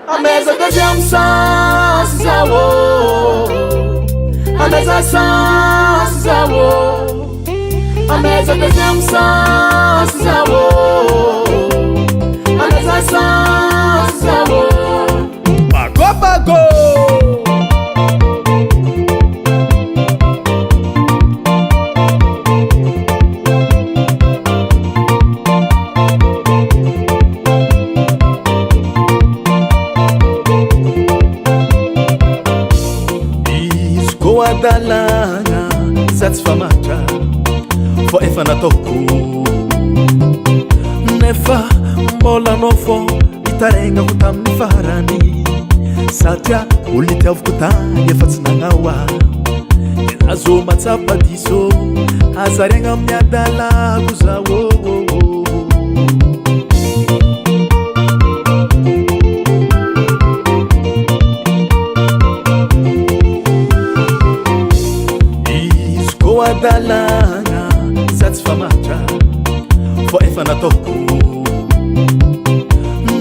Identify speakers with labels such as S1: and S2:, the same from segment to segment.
S1: Ameza deuxième sens zawo, ameza sens zawo, ameza deuxième sens zawo, ameza sens zawo. Bago bago. Dalana satisfamatra fo efa natoko nefa mbola nofo itarenga kutamni farani satya ulitiavoko tany efa tsy nagnawa azo matsapadiso azariagna amin'ny adalako zawo dalana satisfamatra fo efa natoko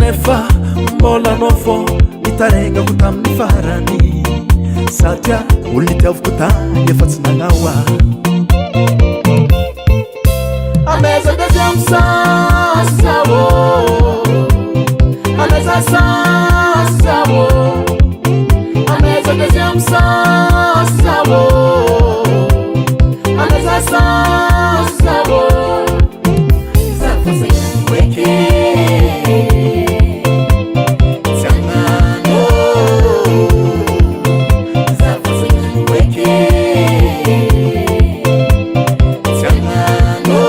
S1: nefa mbola nofo itarenga kutamni farani satya ulitiavoko tany efa tsy nagnawa ameza deuxième sens zawo, ameza sens zawo, ameza deuxième sens zawo, ameza sens zawo. Zafoze weke Tiangano, zafoze weke Tiangano.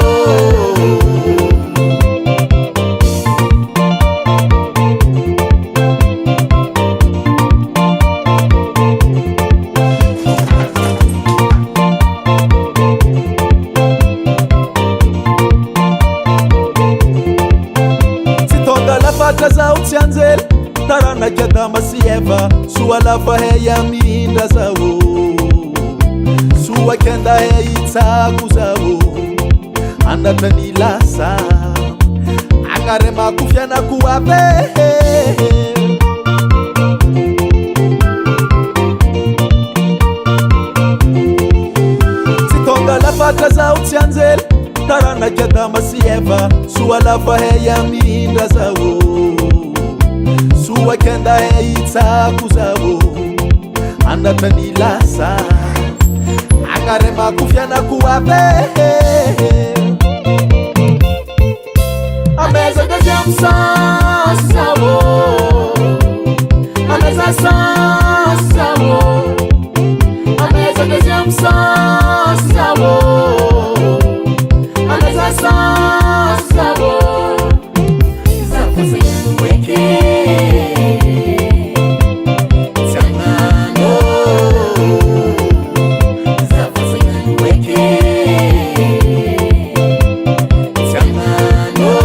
S1: Zao tianzel tarana jadama sieva suwa lava heya minda zawo suwa kenda heya zawo anatani lasa angarema kufyana kuwabe sitonga lava zao tianzel tarana jadama sieva suwa lava heya minda zawo suwa kenda heya zawo anatani lasa angarema kufyana kuwabe ameza deuxième sens zawo, ameza sens zawo, ameza deuxième sens zawo, ameza sens zawo. Zafoze weke Tiangano, zafoze weke Tiangano.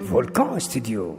S2: Volcan Studio.